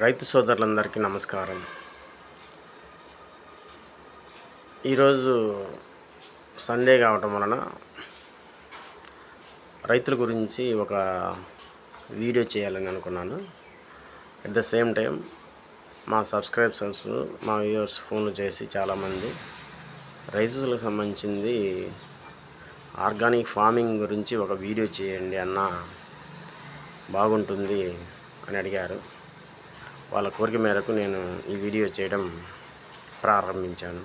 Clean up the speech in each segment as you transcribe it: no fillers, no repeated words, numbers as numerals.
రైతు సోదరులందరికీ నమస్కారం. ఈరోజు సండే కావటం వలన రైతుల గురించి ఒక వీడియో చేయాలని అనుకున్నాను. అట్ ద సేమ్ టైం మా సబ్స్క్రైబర్స్, మా వ్యూవర్స్ ఫోన్లు చేసి చాలామంది రైతులకు సంబంధించింది ఆర్గానిక్ ఫార్మింగ్ గురించి ఒక వీడియో చేయండి అన్న, బాగుంటుంది అని అడిగారు. వాళ్ళ కోరిక మేరకు నేను ఈ వీడియో చేయడం ప్రారంభించాను.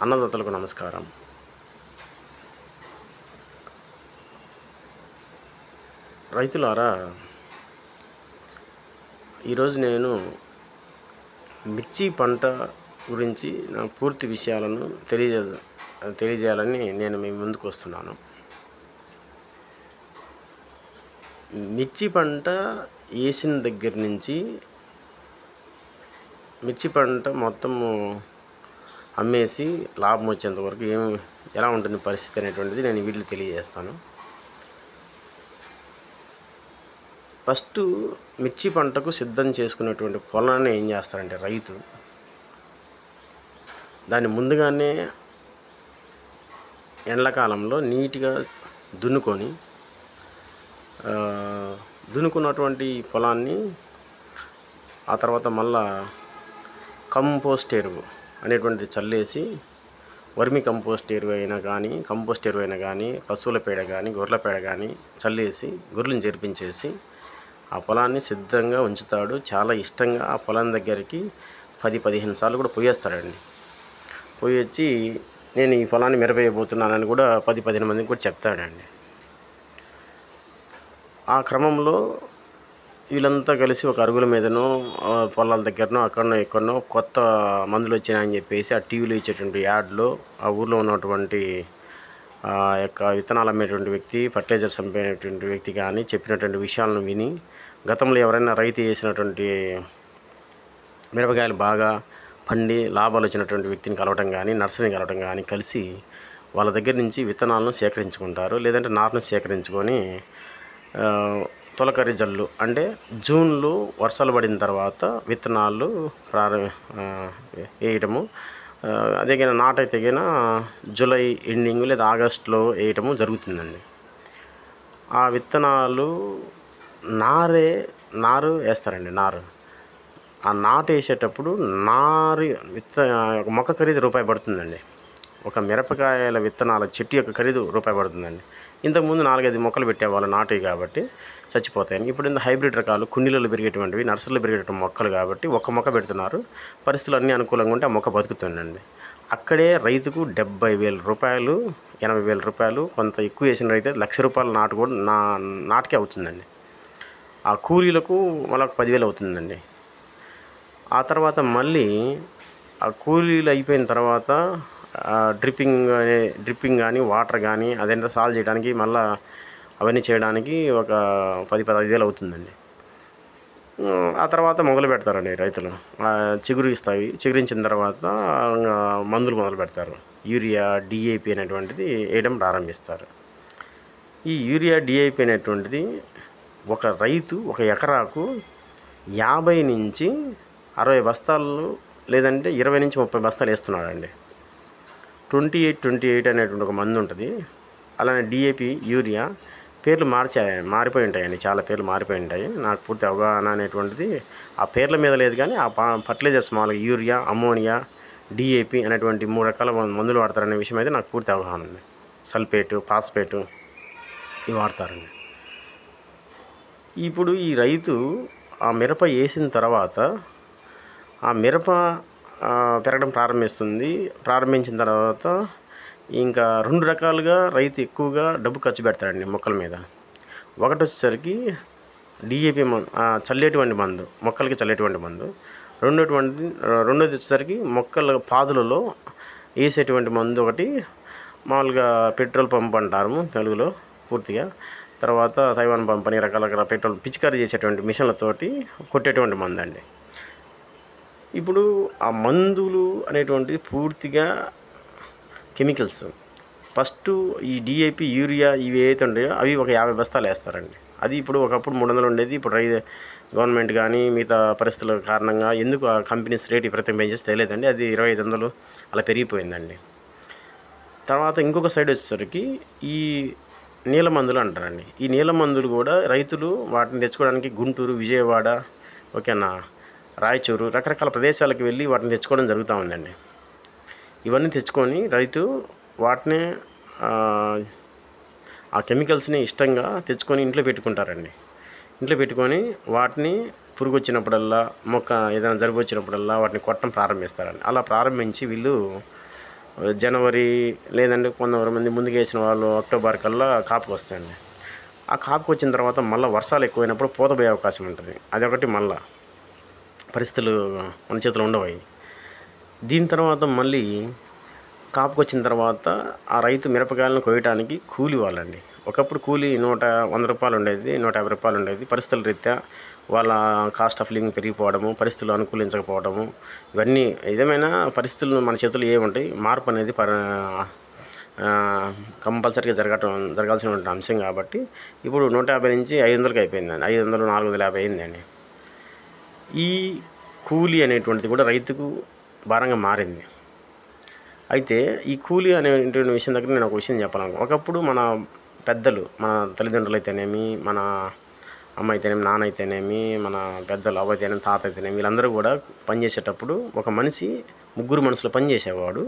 అన్నదాతలకు నమస్కారం. రైతులారా, ఈరోజు నేను మిర్చి పంట గురించి నా పూర్తి విషయాలను తెలియజేయాలని నేను మీ ముందుకు వస్తున్నాను. మిర్చి పంట వేసిన దగ్గర నుంచి మిర్చి పంట మొత్తము అమ్మేసి లాభం వచ్చేంత వరకు ఎలా ఉంటుంది పరిస్థితి అనేటువంటిది నేను వీటిలో తెలియజేస్తాను. ఫస్ట్ మిర్చి పంటకు సిద్ధం చేసుకునేటువంటి పొలాన్ని ఏం చేస్తారంటే రైతు దాన్ని ముందుగానే ఎండాకాలంలో నీట్గా దున్నుకున్నటువంటి పొలాన్ని ఆ తర్వాత మళ్ళా కంపోస్ట్ ఎరువు అనేటువంటిది చల్లేసి, వర్మి కంపోస్ట్ ఎరువు అయినా కానీ పశువుల పేడ కానీ గొర్రెల పేడ కానీ చల్లేసి గొర్రెలను జరిపించేసి ఆ పొలాన్ని సిద్ధంగా ఉంచుతాడు. చాలా ఇష్టంగా ఆ పొలం దగ్గరికి 10-15 సార్లు కూడా పోయేస్తాడండి. పోయి వచ్చి నేను ఈ పొలాన్ని మిరపేయబోతున్నానని కూడా 10-15 మందికి కూడా చెప్తాడండి. ఆ క్రమంలో వీళ్ళంతా కలిసి ఒక అరుగుల మీదనో పొలాల దగ్గరనో అక్కడనో ఇక్కడనో కొత్త మందులు వచ్చినాయని చెప్పేసి ఆ టీవీలో ఇచ్చేటువంటి యాడ్లో ఆ ఊర్లో ఉన్నటువంటి యొక్క విత్తనాలు అమ్మేటువంటి వ్యక్తి, ఫర్టిలైజర్స్ అమ్మేటువంటి వ్యక్తి కానీ చెప్పినటువంటి విషయాలను విని, గతంలో ఎవరైనా రైతు వేసినటువంటి మిరపకాయలు బాగా పండి లాభాలు వచ్చినటువంటి వ్యక్తిని కలవటం కానీ, నర్సరీని కలవటం కానీ కలిసి వాళ్ళ దగ్గర నుంచి విత్తనాలను సేకరించుకుంటారు. లేదంటే నారును సేకరించుకొని తొలకరి జల్లు అంటే జూన్లో వర్షాలు పడిన తర్వాత విత్తనాలు వేయటము, అదే కానీ నాటైతే కానీ జూలై ఎండింగ్ లేదా ఆగస్టులో వేయటము జరుగుతుందండి. ఆ విత్తనాలు నారు వేస్తారండి. ఆ నాటు వేసేటప్పుడు మొక్క ఖరీదు రూపాయి పడుతుందండి. ఒక మిరపకాయల విత్తనాల చెట్టు యొక్క ఖరీదు రూపాయి పడుతుందండి. ఇంతకుముందు 4-5 మొక్కలు పెట్టేవాళ్ళు నాటువి కాబట్టి చచ్చిపోతాయని. ఇప్పుడు ఇంత హైబ్రిడ్ రకాలు కుండీలలో పెరిగేటువంటివి, నర్సరీలో పెరిగేటువంటి మొక్కలు కాబట్టి ఒక్క మొక్క పెడుతున్నారు. పరిస్థితులు అన్నీ అనుకూలంగా ఉంటే ఆ మొక్క బతుకుతుందండి. అక్కడే రైతుకు 70,000 రూపాయలు, 80,000 రూపాయలు, కొంత ఎక్కువ వేసిన రైతు ₹1,00,000 నాటు కూడా నాటుకే అవుతుందండి. ఆ కూలీలకు వాళ్ళకు 10,000 అవుతుందండి. ఆ తర్వాత మళ్ళీ ఆ కూలీలు అయిపోయిన తర్వాత డ్రిప్పింగ్ కానీ వాటర్ కానీ అదంతా సాల్వ్ చేయడానికి మళ్ళీ అవన్నీ చేయడానికి ఒక 10-15,000 అవుతుందండి. ఆ తర్వాత మొదలు పెడతారండి రైతులు. చిగురించిన తర్వాత మందులు మొదలు పెడతారు. యూరియా, డిఏపి అనేటువంటిది వేయడం ప్రారంభిస్తారు. ఈ యూరియా, డిఏపి అనేటువంటిది ఒక రైతు ఒక ఎకరాకు 50 నుంచి 60 బస్తాలు లేదంటే 20 నుంచి 30 బస్తాలు వేస్తున్నాడండి. 28 అనేటువంటి ఒక మందు ఉంటుంది. అలానే డిఏపి, యూరియా పేర్లు మారిపోయి ఉంటాయండి. చాలా పేర్లు మారిపోయి ఉంటాయి. నాకు పూర్తి అవగాహన అనేటువంటిది ఆ పేర్ల మీద లేదు, కానీ ఆ ఫర్టిలైజర్స్ మామూలుగా యూరియా, అమోనియా, డిఏపి అనేటువంటి 3 రకాల మందులు వాడతారనే విషయం అయితే నాకు పూర్తి అవగాహన ఉంది. సల్ఫేటు, ఫాస్ఫేటు ఇవి వాడతారండి. ఇప్పుడు ఈ రైతు ఆ మిరప వేసిన తర్వాత ఆ మిరప పెరగడం ప్రారంభించిన తర్వాత ఇంకా 2 రకాలుగా రైతు ఎక్కువగా డబ్బు ఖర్చు పెడతాడండి మొక్కల మీద. ఒకటి వచ్చేసరికి డిఏపి చల్లేటువంటి మందు, మొక్కలకి చల్లేటువంటి మందు. రెండోది వచ్చేసరికి మొక్కల పాదులలో వేసేటువంటి మందు ఒకటి, మామూలుగా పెట్రోల్ పంప్ అంటారు తెలుగులో పూర్తిగా. తర్వాత తైవాన్ పంప్ అని రకరకాల పెట్రోల్ పిచికారీ చేసేటువంటి మిషన్లతోటి కొట్టేటువంటి మందు అండి. ఇప్పుడు ఆ మందులు అనేటువంటిది పూర్తిగా కెమికల్స్. ఫస్ట్ ఈ డిఏపి, యూరియా ఇవి ఏవైతే ఉంటాయో అవి ఒక 50 బస్తాలు వేస్తారండి. అది ఇప్పుడు ఒకప్పుడు 300 ఉండేది. ఇప్పుడు గవర్నమెంట్ కానీ మిగతా పరిస్థితుల కారణంగా ఎందుకు ఆ కంపెనీస్ రేట్ విపరీతంగా పెంచేసి తెలియదండి. అది 2500 అలా పెరిగిపోయిందండి. తర్వాత ఇంకొక సైడ్ వచ్చేసరికి ఈ నీల మందులు అంటారండి. ఈ నీల మందులు కూడా రైతులు వాటిని తెచ్చుకోవడానికి గుంటూరు, విజయవాడ, ఓకేనా, రాయచూరు రకరకాల ప్రదేశాలకు వెళ్ళి వాటిని తెచ్చుకోవడం జరుగుతూ ఉందండి. ఇవన్నీ తెచ్చుకొని రైతు వాటిని ఆ కెమికల్స్ని ఇష్టంగా తెచ్చుకొని ఇంట్లో పెట్టుకుంటారండి. ఇంట్లో పెట్టుకొని వాటిని పురుగు వచ్చినప్పుడల్లా, మొక్క ఏదైనా జలుబు వచ్చినప్పుడల్లా వాటిని కొట్టడం ప్రారంభిస్తారండి. అలా ప్రారంభించి వీళ్ళు జనవరి లేదంటే కొంతమంది ముందుకు వేసిన వాళ్ళు అక్టోబర్ కల్లా కాపుకి వస్తాయండి. ఆ కాపుకి వచ్చిన తర్వాత మళ్ళీ వర్షాలు ఎక్కువైనప్పుడు పోతపోయే అవకాశం ఉంటుంది. అదొకటి మళ్ళీ పరిస్థితులు మన చేతిలో ఉండవు. దీని తర్వాత మళ్ళీ కాపుకి వచ్చిన తర్వాత ఆ రైతు మిరపకాయలను కోయటానికి కూలి వాళ్ళండి. ఒకప్పుడు కూలి 100 రూపాయలు ఉండేది, 150 రూపాయలు ఉండేది. పరిస్థితుల రీత్యా వాళ్ళ కాస్ట్ ఆఫ్ లివింగ్ పెరిగిపోవడము, పరిస్థితులు అనుకూలించకపోవడము, ఇవన్నీ ఏదేమైనా పరిస్థితులు మన చేతుల్లో ఏముంటాయి. మార్పు అనేది కంపల్సరీగా జరగాల్సినటువంటి అంశం కాబట్టి ఇప్పుడు 150 నుంచి 500కి అయిపోయిందండి. 500, 450 అయిందండి. ఈ కూలి అనేటువంటిది కూడా రైతుకు భారంగా మారింది. అయితే ఈ కూలి అనేటువంటి విషయం దగ్గర నేను ఒక విషయం చెప్పాలను. ఒకప్పుడు మన పెద్దలు, మన తల్లిదండ్రులు అయితేనేమి, మన అమ్మ అయితేనేమి, నాన్న అయితేనేమి, మన పెద్దలు అవ్వ అయితేనేమి, తాత అయితేనేమి, వీళ్ళందరూ కూడా పనిచేసేటప్పుడు ఒక మనిషి 3 మనుషులు పనిచేసేవాడు.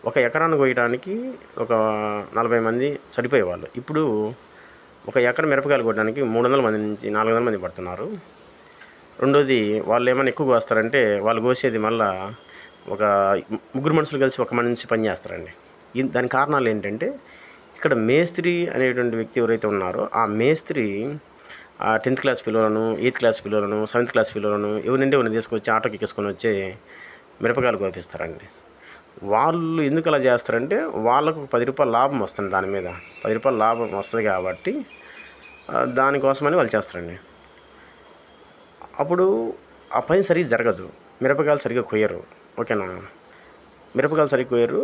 ఒక ఎకరాన్ని కోయడానికి ఒక 40 మంది సరిపోయేవాళ్ళు. ఇప్పుడు ఒక ఎకరం మిరపకాయలు కొట్టడానికి 300 మంది నుంచి 400 మంది పడుతున్నారు. రెండోది వాళ్ళు ఏమైనా ఎక్కువ కోస్తారంటే వాళ్ళు కోసేది మళ్ళీ ఒక 3 మనుషులు కలిసి ఒక మనిషి పని చేస్తారండి. దాని కారణాలు ఏంటంటే ఇక్కడ మేస్త్రి అనేటువంటి వ్యక్తి ఎవరైతే ఉన్నారో ఆ మేస్త్రి 10th క్లాస్ పిల్లలను, 8th క్లాస్ పిల్లలను, 7th క్లాస్ పిల్లలను ఎవరిని తీసుకొచ్చి ఆటోకి ఎక్కించుకొని వచ్చి మిరపకాయలు కోపిస్తారండి. వాళ్ళు ఎందుకు అలా చేస్తారంటే వాళ్ళకు 10 రూపాయల లాభం వస్తుంది. దాని మీద 10 రూపాయల లాభం వస్తుంది కాబట్టి దానికోసమని వాళ్ళు చేస్తారండి. అప్పుడు ఆ పని సరిగ్గా జరగదు, మిరపకాయలు సరిగ్గా కొయ్యరు, ఓకేనా, మిరపకాయలు సరిగ్గా కొయ్యరు.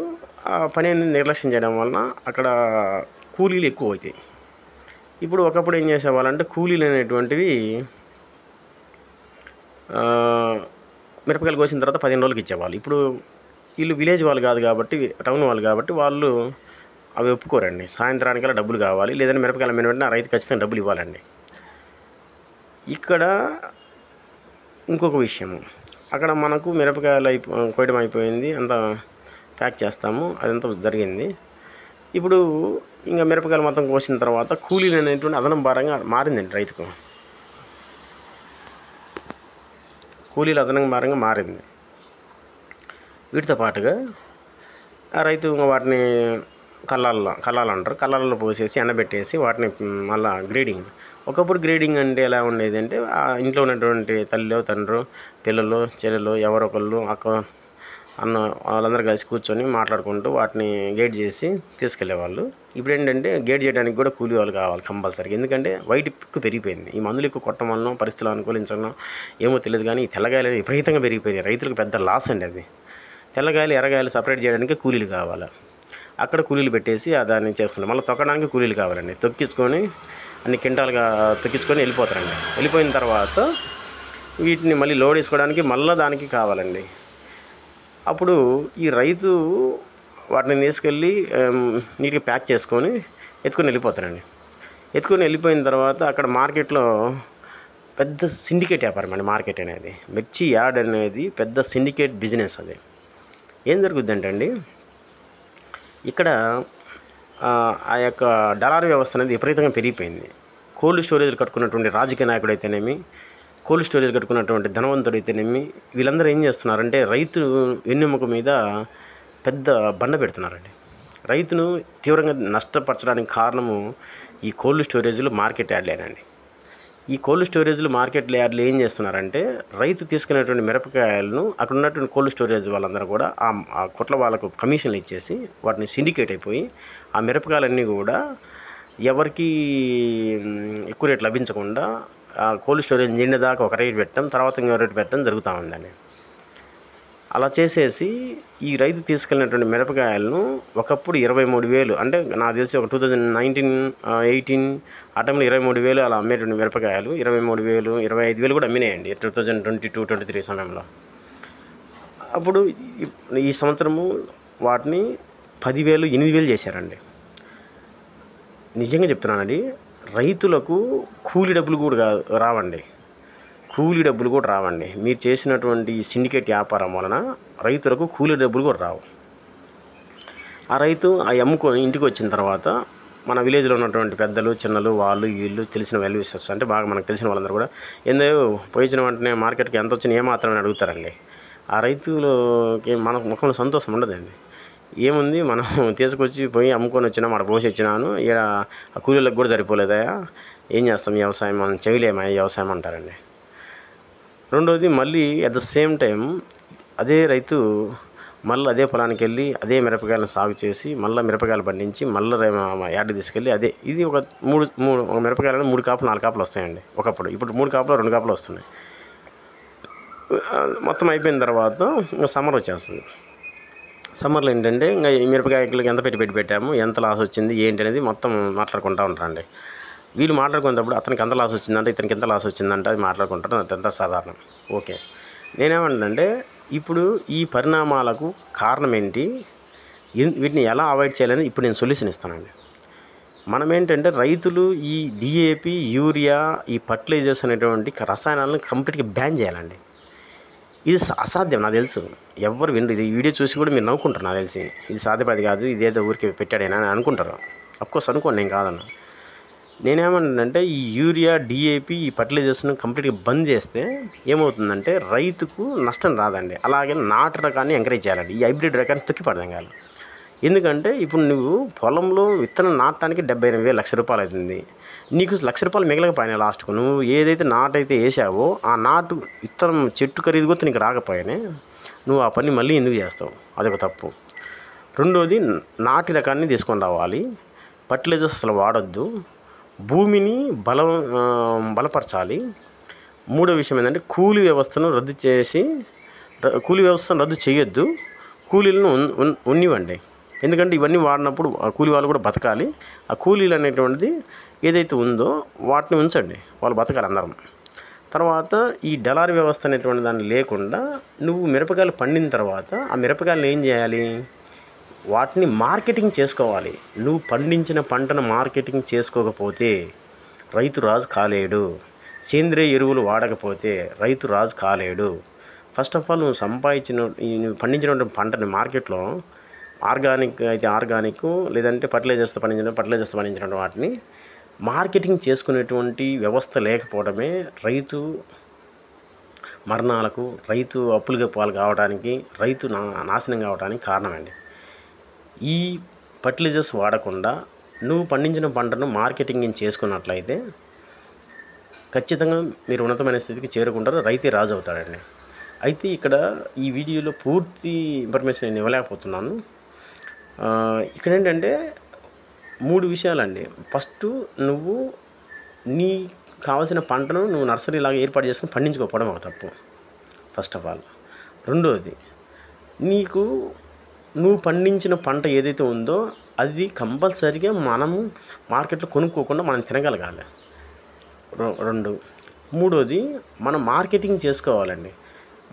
ఆ పని నిర్లక్ష్యం చేయడం వలన అక్కడ కూలీలు ఎక్కువ అవుతాయి. ఇప్పుడు ఒకప్పుడు ఏం చేసేవాళ్ళంటే కూలీలు అనేటువంటివి మిరపకాయలు కోసిన తర్వాత 15 రోజులకి ఇచ్చేవాళ్ళు. ఇప్పుడు వీళ్ళు విలేజ్ వాళ్ళు కాదు కాబట్టి, టౌన్ వాళ్ళు కాబట్టి వాళ్ళు అవి ఒప్పుకోరండి. సాయంత్రానికల్లా డబ్బులు కావాలి, లేదంటే మిరపకాయలు అమ్మిన వెంటనే రైతు ఖచ్చితంగా డబ్బులు ఇవ్వాలండి. ఇక్కడ ఇంకొక విషయము, అక్కడ మనకు మిరపకాయలు కోయడం అయిపోయింది, అంతా ప్యాక్ చేస్తాము, అదంతా జరిగింది. ఇప్పుడు ఇంకా మిరపకాయలు మొత్తం కోసిన తర్వాత కూలీలు అనేటువంటి అదనం భారంగా మారిందండి రైతుకు. కూలీలు అదనం భారంగా మారింది. వీటితో పాటుగా ఆ రైతు వాటిని కల్లాలు అంటారు, కల్లాలలో పోసేసి ఎండబెట్టేసి వాటిని మళ్ళీ గ్రేడింగ్. ఒకప్పుడు గ్రేడింగ్ అంటే ఎలా ఉండేది అంటే ఇంట్లో ఉన్నటువంటి తల్లిలో, తండ్రి, పిల్లలు, చెల్లెలు, ఎవరొకళ్ళు, అక్క, అన్న వాళ్ళందరూ కలిసి కూర్చొని మాట్లాడుకుంటూ వాటిని గేట్ చేసి తీసుకెళ్లేవాళ్ళు. ఇప్పుడు ఏంటంటే గేట్ చేయడానికి కూడా కూలీ వాళ్ళు కావాలి కంపల్సరీ. ఎందుకంటే వైట్ ఎక్కువ పెరిగిపోయింది. ఈ మందులు ఎక్కువ కొట్టడం వలన, పరిస్థితులు అనుకూలించడం ఏమో తెలియదు కానీ ఈ తెల్లగాయలు విపరీతంగా పెరిగిపోయింది. రైతులకు పెద్ద లాస్ అండి అది. తెల్లగాయలు, ఎర్రగాయలు సపరేట్ చేయడానికి కూలీలు కావాలి. అక్కడ కూలీలు పెట్టేసి దాన్ని చేసుకుంటాం. మళ్ళీ తొక్కడానికి కూలీలు కావాలండి. తొక్కించుకొని అన్ని కింటాలుగా తొక్కించుకొని వెళ్ళిపోతారండి. వెళ్ళిపోయిన తర్వాత వీటిని మళ్ళీ లోడ్ వేసుకోవడానికి మళ్ళీ దానికి కావాలండి. అప్పుడు ఈ రైతు వాటిని తీసుకెళ్ళి నీట్గా ప్యాక్ చేసుకొని ఎత్తుకొని వెళ్ళిపోతారండి. ఎత్తుకొని వెళ్ళిపోయిన తర్వాత అక్కడ మార్కెట్లో పెద్ద సిండికేట్ వ్యాపారం అండి. మార్కెట్ అనేది, మిర్చి యార్డ్ అనేది పెద్ద సిండికేట్ బిజినెస్. అది ఏం జరుగుద్దంటే అండి, ఇక్కడ ఆ యొక్క దళారీ వ్యవస్థ అనేది విపరీతంగా పెరిగిపోయింది. కోల్డ్ స్టోరేజ్లు కట్టుకున్నటువంటి రాజకీయ నాయకుడు అయితేనేమి, కోల్డ్ స్టోరేజ్ కట్టుకున్నటువంటి ధనవంతుడు అయితేనేమి, వీళ్ళందరూ ఏం చేస్తున్నారంటే రైతు వెన్నెముక మీద పెద్ద బండ పెడుతున్నారండి. రైతును తీవ్రంగా నష్టపరచడానికి కారణము ఈ కోల్డ్ స్టోరేజ్లు, మార్కెట్ యార్డ్లేనండి. ఈ కోల్డ్ స్టోరేజ్లు, మార్కెట్ యార్డ్లు ఏం చేస్తున్నారంటే రైతు తీసుకునేటువంటి మిరపకాయలను అక్కడ ఉన్నటువంటి కోల్డ్ స్టోరేజ్ వాళ్ళందరూ కూడా ఆ కొట్ల వాళ్ళకు కమిషన్లు ఇచ్చేసి వాటిని సిండికేట్ అయిపోయి ఆ మిరపకాయలన్నీ కూడా ఎవరికి ఎక్కువ రేట్ లభించకుండా ఆ కోల్డ్ స్టోరేజ్ నిండిదాకా ఒక రేటు పెట్టడం, తర్వాత ఇంకో రేటు పెట్టడం జరుగుతూ ఉందండి. అలా చేసేసి ఈ రైతు తీసుకెళ్ళినటువంటి మిరపకాయలను ఒకప్పుడు 23,000 అంటే నాకు తెలిసి ఒక 2019, 18 ఆ టైంలో 23,000 అలా అమ్మేటువంటి మిరపకాయలు 23,000, 25,000 కూడా అమ్మినాయండి 2022, 23 సమయంలో. అప్పుడు ఈ సంవత్సరము వాటిని 10,000, 8,000 చేశారండి. నిజంగా చెప్తున్నానండి, రైతులకు కూలి డబ్బులు కూడా రావండి. మీరు చేసినటువంటి సిండికేట్ వ్యాపారం వలన రైతులకు కూలీ డబ్బులు కూడా రావు. ఆ రైతు అమ్ముకొని ఇంటికి వచ్చిన తర్వాత మన విలేజ్లో ఉన్నటువంటి పెద్దలు, చిన్నలు, వాళ్ళు వీళ్ళు తెలిసిన వెల్ విషర్స్ అంటే బాగా మనకు తెలిసిన వాళ్ళందరూ కూడా ఏందో పోయించిన వెంటనే మార్కెట్కి ఎంత వచ్చినా ఏమాత్రమని అడుగుతారండి. ఆ రైతులకి మన ముఖంలో సంతోషం ఉండదండి. ఏముంది, మనం తీసుకొచ్చి పోయి అమ్ముకొని వచ్చినా మాట పోసి వచ్చినాను, ఇక ఆ కూలీలకు కూడా సరిపోలేదా, ఏం చేస్తాం వ్యవసాయం, మనం చేయలేమా వ్యవసాయం అంటారండి. రెండోది, మళ్ళీ అట్ ద సేమ్ టైం అదే రైతు మళ్ళీ అదే పొలానికి వెళ్ళి అదే మిరపకాయలను సాగు చేసి మళ్ళీ మిరపకాయలు పండించి మళ్ళీ యార్డ్కి తీసుకెళ్ళి ఇది ఒక మిరపకాయలను 3 కాపులు 4 కాపులు వస్తాయండి ఒకప్పుడు. ఇప్పుడు 3 కాపులు 2 కాపులు వస్తున్నాయి. మొత్తం అయిపోయిన తర్వాత ఇంకా సమ్మర్ వచ్చేస్తుంది. సమ్మర్లో ఏంటంటే ఇంకా ఈ మిరపకాయలకి ఎంత పెట్టి పెట్టాము, ఎంత లాస్ వచ్చింది ఏంటి అనేది మొత్తం మాట్లాడుకుంటూ ఉంటారండి. వీళ్ళు మాట్లాడుకునేటప్పుడు అతనికి ఎంత లాస్ వచ్చిందంటే ఇతనికి ఎంత లాస్ వచ్చిందంటే అది మాట్లాడుకుంటారు. అదంతా సాధారణం. ఓకే, నేనేమంటానంటే ఇప్పుడు ఈ పరిణామాలకు కారణం ఏంటి, వీటిని ఎలా అవాయిడ్ చేయాలని ఇప్పుడు నేను సొల్యూషన్ ఇస్తానండి. మనం ఏంటంటే రైతులు ఈ డిఏపి, యూరియా, ఈ ఫర్టిలైజర్స్ అనేటువంటి రసాయనాలను కంప్లీట్గా బ్యాన్ చేయాలండి. ఇది అసాధ్యం నాకు తెలుసు. ఎవరు వినరు. ఇది వీడియో చూసి కూడా మీరు నవ్వుకుంటారు నాకు తెలిసి. ఇది సాధ్యపది కాదు, ఇదేదో ఊరికి పెట్టాడేనా అని అనుకుంటారు. అఫ్కోర్స్ అనుకోండి, నేను కాదన్నా. నేనేమంటానంటే ఈ యూరియా, డిఏపి, ఈ ఫర్టిలైజర్స్ను కంప్లీట్గా బంద్ చేస్తే ఏమవుతుందంటే రైతుకు నష్టం రాదండి. అలాగే నాటు రకాన్ని ఎంకరేజ్ చేయాలండి. ఈ హైబ్రిడ్ రకాన్ని తొక్కిపడదాం కాదు. ఎందుకంటే ఇప్పుడు నువ్వు పొలంలో విత్తనం నాటడానికి 78,000 లక్ష రూపాయలు అవుతుంది. నీకు ₹1,00,000 మిగలకపోయినా లాస్ట్కు నువ్వు ఏదైతే నాటు అయితే వేసావో ఆ నాటు విత్తనం చెట్టు ఖరీదు కూడా నీకు రాకపోయినా నువ్వు ఆ పని మళ్ళీ ఎందుకు చేస్తావు? అదొక తప్పు. రెండోది, నాటి రకాన్ని తీసుకొని రావాలి. ఫర్టిలైజర్స్ అసలు వాడొద్దు. భూమిని బలపరచాలి. మూడో విషయం ఏంటంటే కూలీ వ్యవస్థను రద్దు చేయొద్దు. కూలీలను ఉన్నివ్వండి. ఎందుకంటే ఇవన్నీ వాడినప్పుడు ఆ కూలీ వాళ్ళు కూడా బతకాలి. ఆ కూలీలు అనేటువంటిది ఏదైతే ఉందో వాటిని ఉంచండి, వాళ్ళు బతకాలి అందరం. తర్వాత ఈ దళారీ వ్యవస్థ అనేటువంటి దాన్ని లేకుండా నువ్వు మిరపకాయలు పండిన తర్వాత ఆ మిరపకాయలు ఏం చేయాలి, వాటిని మార్కెటింగ్ చేసుకోవాలి. నువ్వు పండించిన పంటను మార్కెటింగ్ చేసుకోకపోతే రైతు రాజు కాలేడు. సేంద్రియ ఎరువులు వాడకపోతే రైతు రాజు కాలేడు. ఫస్ట్ ఆఫ్ ఆల్ నువ్వు పండించినటువంటి పంటని మార్కెట్లో ఆర్గానిక్ అయితే ఆర్గానిక్, లేదంటే ఫర్టిలైజర్స్తో పండించినటువంటి వాటిని మార్కెటింగ్ చేసుకునేటువంటి వ్యవస్థ లేకపోవడమే రైతు మరణాలకు, రైతు అప్పులుగా పాలు కావడానికి, రైతు నాశనం కావడానికి కారణమండి. ఈ ఫర్టిలైజర్స్ వాడకుండా నువ్వు పండించిన పంటను మార్కెటింగ్ చేసుకున్నట్లయితే ఖచ్చితంగా మీరు ఉన్నతమైన స్థితికి చేరుకుంటారు. రైతే రాజు అవుతాడండి. అయితే ఇక్కడ ఈ వీడియోలో పూర్తి ఇన్ఫర్మేషన్ నేను ఇవ్వలేకపోతున్నాను. ఇక్కడ ఏంటంటే 3 విషయాలండి. ఫస్ట్, నువ్వు నీ కావాల్సిన పంటను నువ్వు నర్సరీలాగా ఏర్పాటు చేసుకుని పండించుకోకపోవడం ఒక తప్పు ఫస్ట్ ఆఫ్ ఆల్. రెండోది, నువ్వు పండించిన పంట ఏదైతే ఉందో అది కంపల్సరీగా మనము మార్కెట్లో కొనుక్కోకుండా మనం తినగలగాలి. మూడోది, మనం మార్కెటింగ్ చేసుకోవాలండి.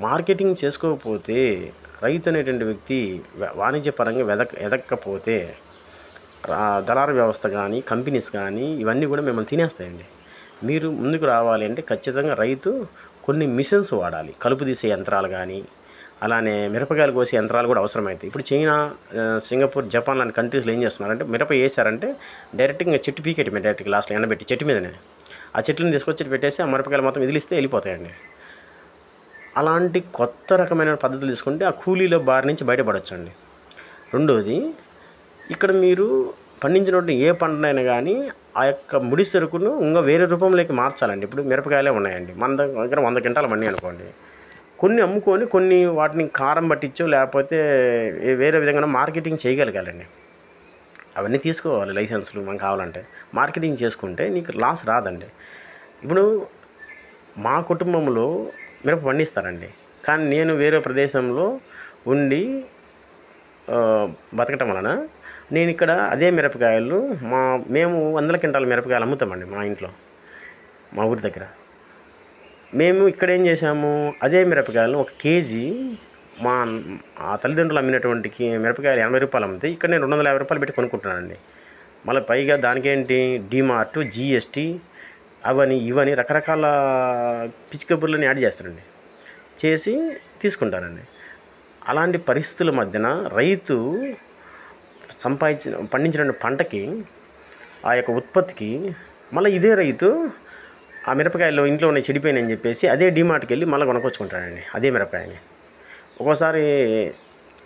మార్కెటింగ్ చేసుకోకపోతే రైతు అనేటువంటి వ్యక్తి వాణిజ్యపరంగా ఎదగకపోతే దళారీ వ్యవస్థ కానీ, కంపెనీస్ కానీ ఇవన్నీ కూడా మిమ్మల్ని తినేస్తాయండి. మీరు ముందుకు రావాలి అంటే ఖచ్చితంగా రైతు కొన్ని మిషన్స్ వాడాలి. కలుపు తీసే యంత్రాలు కానీ, అలానే మిరపకాయలు కోసే యంత్రాలు కూడా అవసరమవుతాయి. ఇప్పుడు చైనా, సింగపూర్, జపాన్ లాంటి కంట్రీస్లో ఏం చేస్తున్నారంటే మిరప వేసారంటే డైరెక్ట్గా చెట్టు పీకెట్టమే, డైరెక్ట్గా లాస్ట్లో ఎండబెట్టి చెట్టు మీదనే ఆ చెట్లను తీసుకొచ్చి పెట్టేసి ఆ మిరపకాయలు మొత్తం వదిలిస్తే వెళ్ళిపోతాయండి. అలాంటి కొత్త రకమైన పద్ధతులు తీసుకుంటే ఆ కూలీల బారి నుంచి బయటపడవచ్చండి. రెండోది, ఇక్కడ మీరు పండించినటువంటి ఏ పంటనైనా కానీ ఆ యొక్క ముడి సరుకును ఇంకా వేరే రూపంలోకి మార్చాలండి. ఇప్పుడు మిరపకాయలే ఉన్నాయండి, మన దగ్గర 100 క్వింటాల మండి అనుకోండి. కొన్ని అమ్ముకొని కొన్ని వాటిని కారం పట్టించో లేకపోతే వేరే విధంగా మార్కెటింగ్ చేయగలగాలండి. అవన్నీ తీసుకోవాలి లైసెన్సులు మనకు కావాలంటే. మార్కెటింగ్ చేసుకుంటే నీకు లాస్ రాదండి. ఇప్పుడు మా కుటుంబంలో మిరప పండిస్తారండి, కానీ నేను వేరే ప్రదేశంలో ఉండి బతకటం వలన నేను ఇక్కడ అదే మిరపకాయలు మేము 100 క్వింటాల మిరపకాయలు అమ్ముతామండి మా ఇంట్లో, మా ఊరి దగ్గర. మేము ఇక్కడ ఏం చేసాము, అదే మిరపకాయలు 1 కేజీ మా తల్లిదండ్రులు అమ్మినటువంటి మిరపకాయలు 80 రూపాయలు అమ్మితే ఇక్కడ నేను 250 రూపాయలు పెట్టి కొనుక్కుంటున్నానండి. మళ్ళీ పైగా దానికేంటి డీమార్ట్, జీఎస్టీ అవని ఇవని రకరకాల పిచ్చి కబుర్లని యాడ్ చేస్తారండి, చేసి తీసుకుంటారండి. అలాంటి పరిస్థితుల మధ్యన రైతు పండించిన పంటకి, ఆ యొక్క ఉత్పత్తికి మళ్ళీ ఇదే రైతు ఆ మిరపకాయలు ఇంట్లో ఉన్నాయి చెడిపోయినాయని చెప్పేసి అదే డీమార్ట్కి వెళ్ళి మళ్ళీ కొనుక్కొచ్చుకుంటాడండి అదే మిరపకాయని. ఒక్కోసారి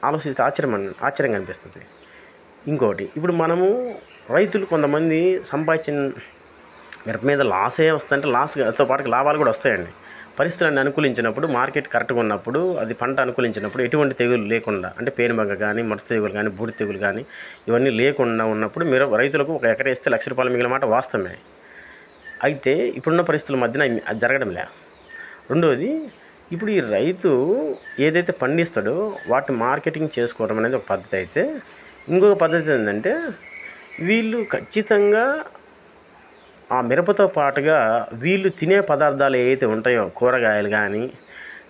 ఆలోచిస్తే ఆశ్చర్యంగా అనిపిస్తుంది. ఇంకోటి, ఇప్పుడు మనము రైతులు కొంతమంది సంపాదించిన మిరప మీద లాసే వస్తుందంటే లాస్తో పాటు లాభాలు కూడా వస్తాయండి. పరిస్థితులన్నీ అనుకూలించినప్పుడు, మార్కెట్ కరెక్ట్గా ఉన్నప్పుడు, అది పంట అనుకూలించినప్పుడు, ఎటువంటి తెగులు లేకుండా, అంటే పేనుబంక కానీ, మడత తెగులు కానీ, బూడి తెగులు కానీ ఇవన్నీ లేకుండా ఉన్నప్పుడు రైతులకు 1 ఎకరా వేస్తే 1,00,000 రూపాయలు మిగిలిన మాట వాస్తవమే. అయితే ఇప్పుడున్న పరిస్థితుల మధ్యన అది జరగడంలే. రెండోది, ఇప్పుడు ఈ రైతు ఏదైతే పండిస్తాడో వాటిని మార్కెటింగ్ చేసుకోవడం అనేది ఒక పద్ధతి అయితే, ఇంకొక పద్ధతి ఏంటంటే వీళ్ళు ఖచ్చితంగా ఆ మిరపతో పాటుగా వీళ్ళు తినే పదార్థాలు ఏవైతే ఉంటాయో, కూరగాయలు కానీ,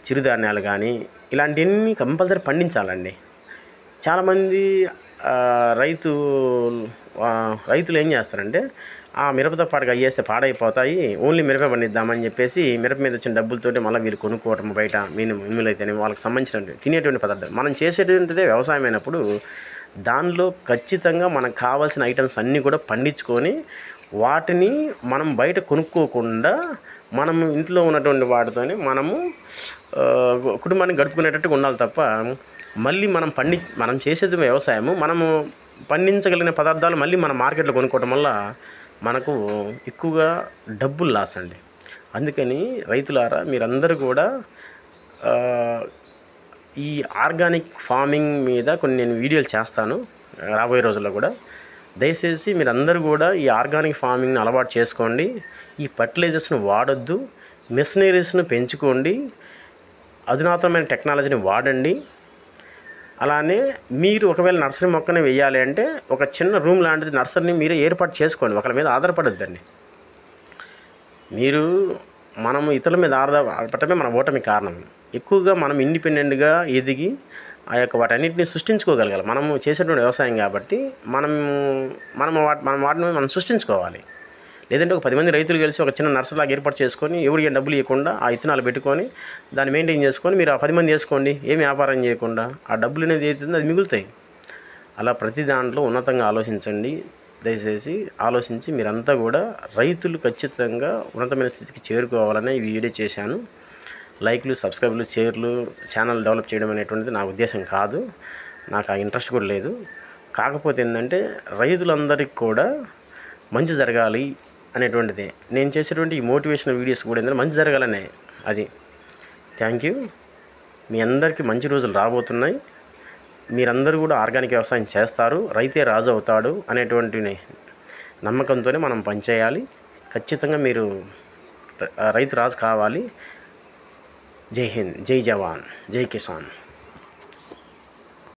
చిరుధాన్యాలు కానీ, ఇలాంటివన్నీ కంపల్సరీ పండించాలండి. చాలామంది రైతులు ఏం చేస్తారంటే, ఆ మిరపతో పాటుగా అయ్యేస్తే పాడైపోతాయి, ఓన్లీ మిరప పండిద్దామని చెప్పేసి మిరప మీద వచ్చిన డబ్బులతోటి మళ్ళీ వీళ్ళు కొనుక్కోవటం బయట మినుములైతేనే వాళ్ళకి సంబంధించిన తినేటువంటి పదార్థాలు. మనం చేసేటువంటిదే వ్యవసాయం అయినప్పుడు దానిలో ఖచ్చితంగా మనకు కావాల్సిన ఐటమ్స్ అన్నీ కూడా పండించుకొని వాటిని మనం బయట కొనుక్కోకుండా మనము ఇంట్లో ఉన్నటువంటి వాటితోనే మనము కుటుంబాన్ని గడుపుకునేటట్టుగా ఉండాలి తప్ప, మళ్ళీ మనం చేసేది వ్యవసాయము, మనము పండించగలిగిన పదార్థాలు మళ్ళీ మన మార్కెట్లో కొనుక్కోవడం వల్ల మనకు ఎక్కువగా డబ్బులు లాస్ అండి. అందుకని రైతులారా, మీరందరూ కూడా ఈ ఆర్గానిక్ ఫార్మింగ్ మీద కొన్ని నేను వీడియోలు చేస్తాను రాబోయే రోజుల్లో కూడా. దయచేసి మీరందరూ కూడా ఈ ఆర్గానిక్ ఫార్మింగ్ని అలవాటు చేసుకోండి. ఈ ఫర్టిలైజర్స్ని వాడొద్దు, మెషినరీస్ను పెంచుకోండి, అధునాతనమైన టెక్నాలజీని వాడండి. అలానే మీరు ఒకవేళ నర్సరీ మొక్కని వేయాలి అంటే ఒక చిన్న రూమ్ లాంటిది నర్సరీని మీరే ఏర్పాటు చేసుకోండి, ఒకరి మీద ఆధారపడొద్దండి. మనము ఇతరుల మీద ఆధారపడటమే మన ఓటమి కారణం. ఎక్కువగా మనం ఇండిపెండెంట్గా ఎదిగి ఆ యొక్క వాటన్నిటిని సృష్టించుకోగలగాలి. మనము చేసేటువంటి వ్యవసాయం కాబట్టి వాటిని మనం సృష్టించుకోవాలి. లేదంటే ఒక 10 మంది రైతులు కలిసి ఒక చిన్న నర్సరీలాగా ఏర్పాటు చేసుకొని, ఎవరికి డబ్బులు ఇవ్వకుండా ఆ విత్తనాలు పెట్టుకొని దాన్ని మెయింటైన్ చేసుకొని మీరు ఆ 10 మంది వేసుకోండి, ఏం వ్యాపారం చేయకుండా ఆ డబ్బులు అనేది ఏదైతుందో అది మిగులుతాయి. అలా ప్రతి దాంట్లో ఉన్నతంగా ఆలోచించండి. దయచేసి ఆలోచించి మీరంతా కూడా రైతులు ఖచ్చితంగా ఉన్నతమైన స్థితికి చేరుకోవాలనే ఈ వీడియో చేశాను. లైక్లు, సబ్స్క్రైబ్లు, షేర్లు, ఛానల్ డెవలప్ చేయడం అనేటువంటిది నా ఉద్దేశం కాదు, నాకు ఆ ఇంట్రెస్ట్ కూడా లేదు. కాకపోతే ఏంటంటే రైతులందరికీ కూడా మంచి జరగాలి అనేటువంటిది నేను చేసేటువంటి ఈ మోటివేషనల్ వీడియోస్ కూడా ఏంటంటే మంచి జరగాలనే అది. Thank you. మీ అందరికీ మంచి రోజులు రాబోతున్నాయి. మీరందరూ కూడా ఆర్గానిక్ వ్యవసాయం చేస్తారు, రైతే రాజు అవుతాడు అనేటువంటి నమ్మకంతోనే మనం పనిచేయాలి. ఖచ్చితంగా మీరు రైతు రాజు కావాలి. జై హింద్, జై జవాన్, జై కిసాన్.